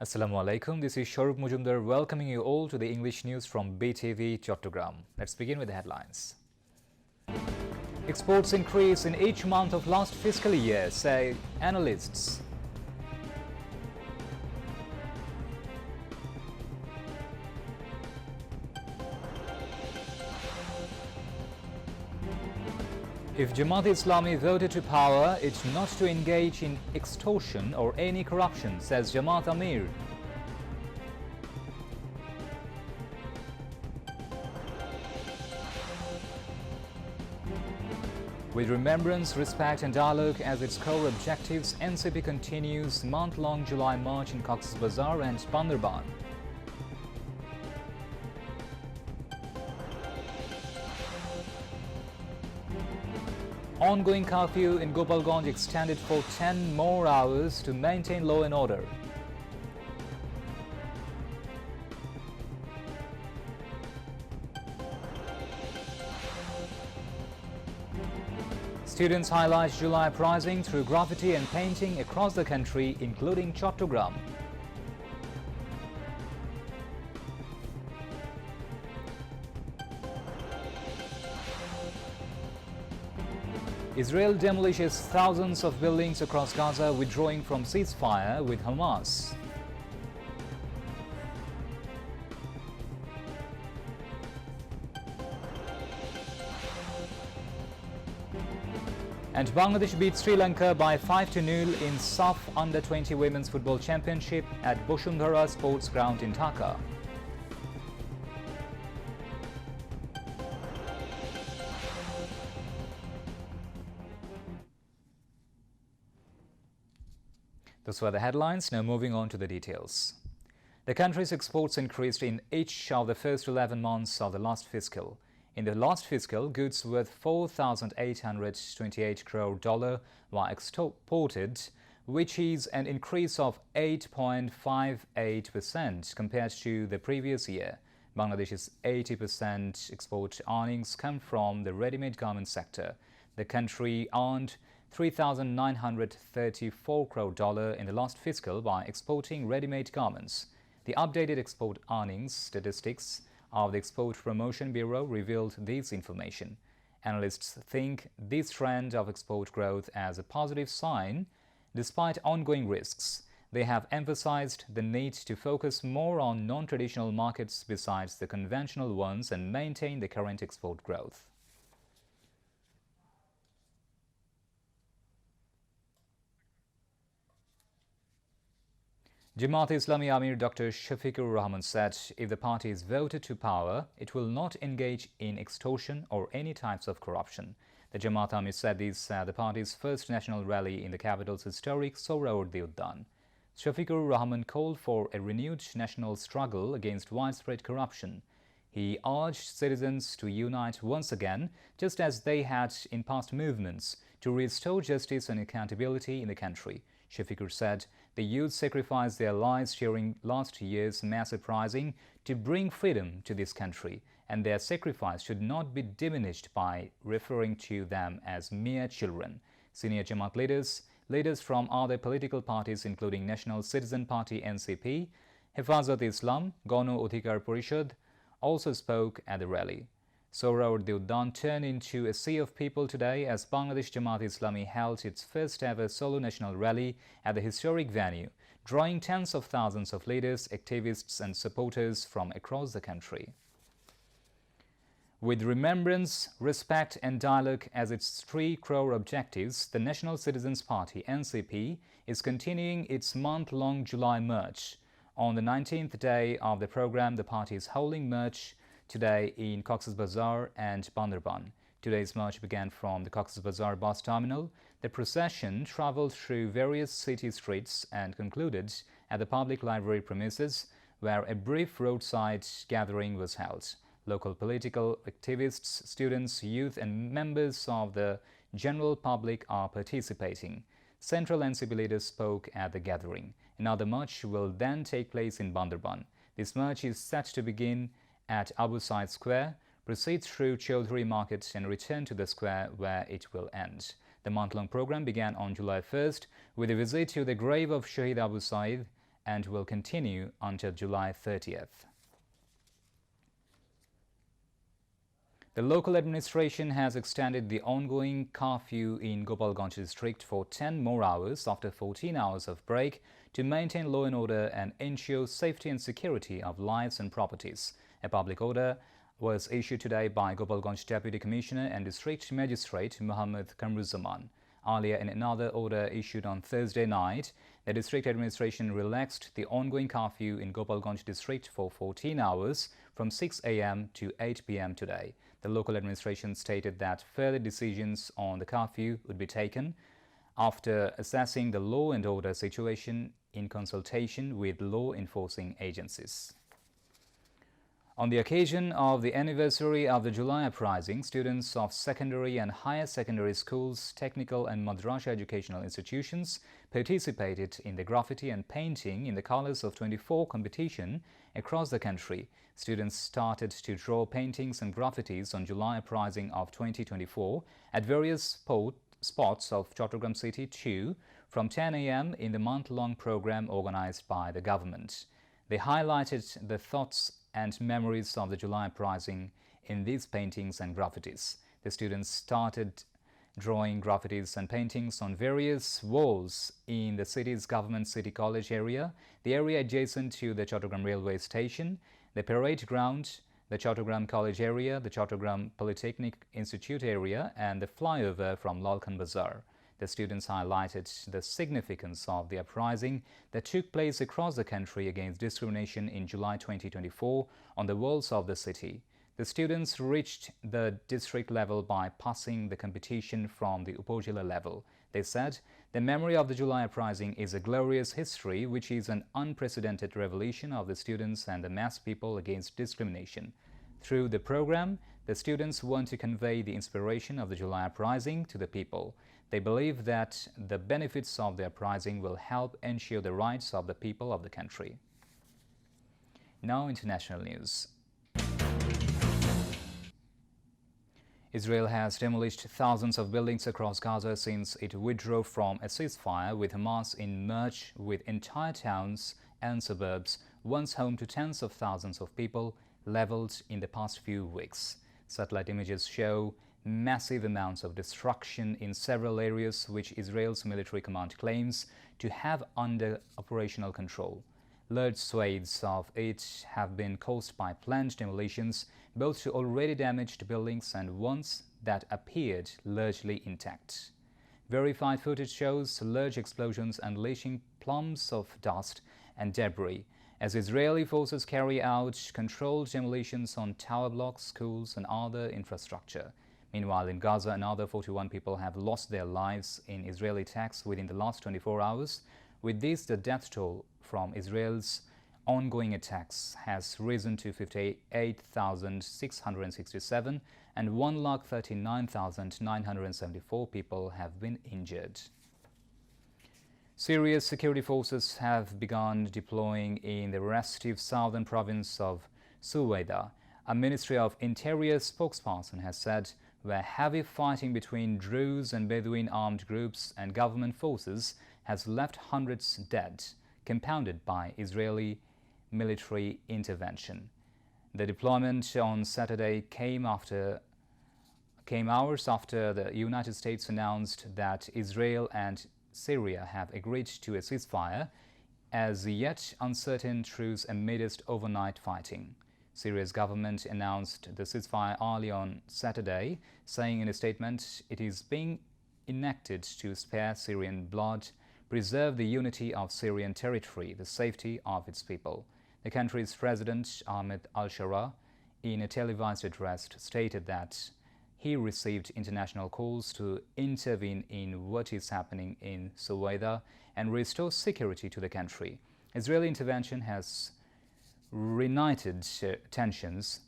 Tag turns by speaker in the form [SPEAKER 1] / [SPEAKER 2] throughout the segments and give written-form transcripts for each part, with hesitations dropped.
[SPEAKER 1] Assalamu alaikum. This is Sharup Mujumdar welcoming you all to the English news from BTV Chattogram. Let's begin with the headlines. Exports increase in each month of last fiscal year, say analysts. If Jamaat-e-Islami voted to power, it's not to engage in extortion or any corruption, says Jamaat Amir. With remembrance, respect and dialogue as its core objectives, NCP continues month-long July march in Cox's Bazar and Bandarban. Ongoing curfew in Gopalganj extended for 10 more hours to maintain law and order. Students highlight July prizing through graffiti and painting across the country, including Chattogram. Israel demolishes thousands of buildings across Gaza, withdrawing from ceasefire with Hamas. And Bangladesh beat Sri Lanka by 5-0 in SAF Under-20 Women's Football Championship at Bosundhara Sports Ground in Dhaka. Those were the headlines. Now moving on to the details. The country's exports increased in each of the first 11 months of the last fiscal. In the last fiscal, goods worth $4,828 crore were exported, which is an increase of 8.58% compared to the previous year. Bangladesh's 80% export earnings come from the ready-made garment sector. The country earned $3,934 crore in the last fiscal by exporting ready-made garments. The updated export earnings statistics of the Export Promotion Bureau revealed this information. Analysts think this trend of export growth as a positive sign. Despite ongoing risks, they have emphasized the need to focus more on non-traditional markets besides the conventional ones and maintain the current export growth. Jamaat-e-Islami Amir Dr. Shafiqur Rahman said if the party is voted to power, it will not engage in extortion or any types of corruption. The Jamaat Amir said this at the party's first national rally in the capital's historic Sohrawardi. Shafiqur Rahman called for a renewed national struggle against widespread corruption. He urged citizens to unite once again, just as they had in past movements, to restore justice and accountability in the country. Shafiqur said the youth sacrificed their lives during last year's mass uprising to bring freedom to this country, and their sacrifice should not be diminished by referring to them as mere children. Senior Jamaat leaders from other political parties including National Citizen Party NCP, Hifazat-e-Islam, Gano Adhikar Parishad also spoke at the rally. Sohrawardi turned into a sea of people today as Bangladesh Jamaat-e-Islami held its first ever solo national rally at the historic venue, drawing tens of thousands of leaders, activists and supporters from across the country. With remembrance, respect and dialogue as its three core objectives, the National Citizens Party NCP is continuing its month-long July march. On the 19th day of the program, the party is holding march today in Cox's Bazar and Bandarban. Today's march began from the Cox's Bazar bus terminal. The procession traveled through various city streets and concluded at the public library premises, where a brief roadside gathering was held. Local political activists, students, youth and members of the general public are participating. Central NCP leaders spoke at the gathering. Another march will then take place in Bandarban. This march is set to begin at Abu Said Square, proceed through Chaudhry Market and return to the square where it will end. The month-long program began on July 1st with a visit to the grave of Shahid Abu Said and will continue until July 30th. The local administration has extended the ongoing curfew in Gopalganj district for 10 more hours after 14 hours of break to maintain law and order and ensure safety and security of lives and properties. A public order was issued today by Gopalganj Deputy Commissioner and District Magistrate Muhammad Kamruzaman. Earlier, in another order issued on Thursday night, the district administration relaxed the ongoing curfew in Gopalganj district for 14 hours from 6 a.m. to 8 p.m. today. The local administration stated that further decisions on the curfew would be taken after assessing the law and order situation in consultation with law enforcing agencies. On the occasion of the anniversary of the July uprising, students of secondary and higher secondary schools, technical and madrasa educational institutions participated in the graffiti and painting in the colors of 24 competition across the country. Students started to draw paintings and graffitis on July uprising of 2024 at various spots of Chattogram city too from 10 a.m. in the month-long program organized by the government. They highlighted the thoughts and memories of the July uprising in these paintings and graffitis. The students started drawing graffitis and paintings on various walls in the city's government city college area, the area adjacent to the Chattogram railway station, the parade ground, the Chattogram college area, the Chattogram Polytechnic Institute area, and the flyover from Lalkhan Bazaar. The students highlighted the significance of the uprising that took place across the country against discrimination in July 2024 on the walls of the city. The students reached the district level by passing the competition from the Upazila level. They said, "The memory of the July uprising is a glorious history which is an unprecedented revolution of the students and the mass people against discrimination." Through the program, the students want to convey the inspiration of the July uprising to the people. They believe that the benefits of the uprising will help ensure the rights of the people of the country. Now, international news. Israel has demolished thousands of buildings across Gaza since it withdrew from a ceasefire with Hamas in March, with entire towns and suburbs, once home to tens of thousands of people, leveled in the past few weeks. Satellite images show massive amounts of destruction in several areas which Israel's military command claims to have under operational control. Large swathes of it have been caused by planned demolitions, both to already damaged buildings and ones that appeared largely intact. Verified footage shows large explosions unleashing plumes of dust and debris as Israeli forces carry out controlled demolitions on tower blocks, schools, and other infrastructure. Meanwhile, in Gaza, another 41 people have lost their lives in Israeli attacks within the last 24 hours. With this, the death toll from Israel's ongoing attacks has risen to 58,667 and 139,974 people have been injured. Syria's security forces have begun deploying in the restive southern province of Suwaida. A Ministry of Interior spokesperson has said where heavy fighting between Druze and Bedouin armed groups and government forces has left hundreds dead, compounded by Israeli military intervention. The deployment on Saturday came hours after the United States announced that Israel and Syria have agreed to a ceasefire as yet uncertain truce amidst overnight fighting. Syria's government announced the ceasefire early on Saturday, saying in a statement it is being enacted to spare Syrian blood, preserve the unity of Syrian territory, the safety of its people. The country's president, Ahmed al-Shara, in a televised address, stated that he received international calls to intervene in what is happening in Suwaida and restore security to the country. Israeli intervention has reignited tensions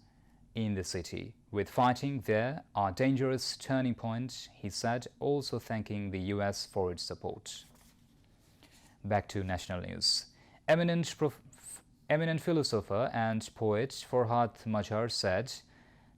[SPEAKER 1] in the city, with fighting there a dangerous turning point, he said, also thanking the U.S. for its support. Back to national news. Eminent philosopher and poet Farhad Majhar said,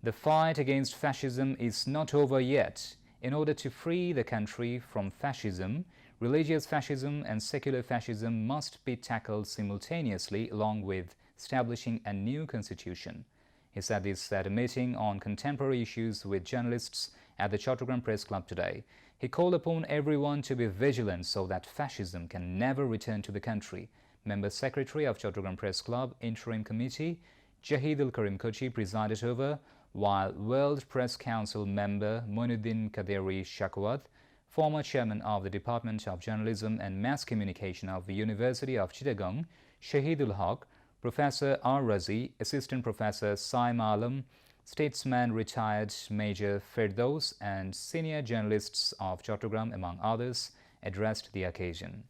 [SPEAKER 1] "The fight against fascism is not over yet. In order to free the country from fascism, religious fascism and secular fascism must be tackled simultaneously along with establishing a new constitution. He said this at a meeting on contemporary issues with journalists at the Chattogram Press Club today. He called upon everyone to be vigilant so that fascism can never return to the country. Member Secretary of Chattogram Press Club Interim Committee, Jahidul Karim Kochi, presided over, while World Press Council member Moinuddin Kaderi Shakwat, former chairman of the Department of Journalism and Mass Communication of the University of Chittagong, Shahidul Haq, Professor R. Razi, Assistant Professor Saim Alam, statesman retired Major Firdaus, and senior journalists of Chattogram, among others, addressed the occasion.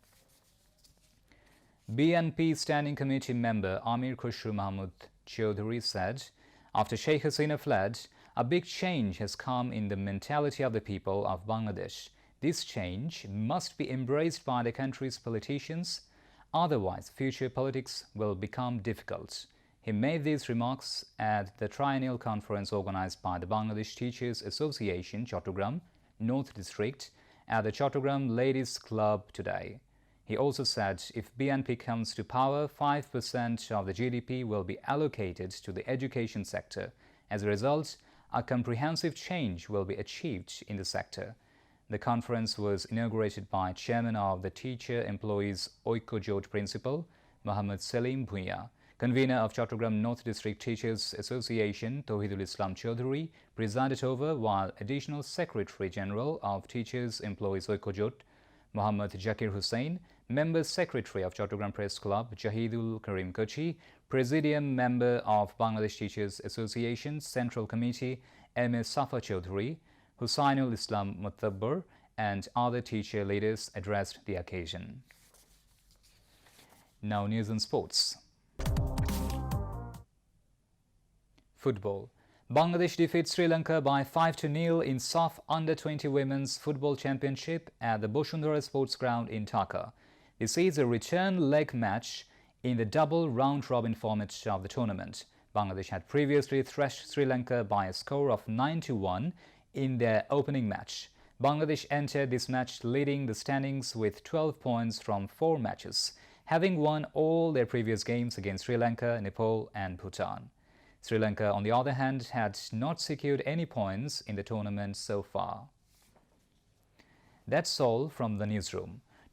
[SPEAKER 1] BNP Standing Committee member Amir Khusru Mahmud Chaudhary said, after Sheikh Hasina fled, a big change has come in the mentality of the people of Bangladesh. This change must be embraced by the country's politicians, otherwise future politics will become difficult. He made these remarks at the triennial conference organized by the Bangladesh Teachers Association, Chattogram, North District, at the Chattogram Ladies Club today. He also said if BNP comes to power, 5% of the GDP will be allocated to the education sector. As a result, a comprehensive change will be achieved in the sector. The conference was inaugurated by Chairman of the Teacher Employees Oikojot Principal, Mohammad Salim Bhuiya. Convener of Chattogram North District Teachers Association, Tauhidul Islam Chaudhary, presided over, while Additional Secretary General of Teachers Employees Oikojot, Muhammad Jakir Hussain, Member Secretary of Chattogram Press Club, Jahidul Karim Kochi, Presidium Member of Bangladesh Teachers Association Central Committee, M.A. Safa Chaudhary, Husainul Islam Mutabbar, and other teacher leaders addressed the occasion. Now news and sports. Football. Bangladesh defeats Sri Lanka by 5-0 in SAF Under-20 Women's Football Championship at the Bosundhara Sports Ground in Dhaka. This is a return leg match in the double round-robin format of the tournament. Bangladesh had previously thrashed Sri Lanka by a score of 9-1 in their opening match. Bangladesh entered this match leading the standings with 12 points from 4 matches, having won all their previous games against Sri Lanka, Nepal and Bhutan. Sri Lanka, on the other hand, had not secured any points in the tournament so far. That's all from the newsroom.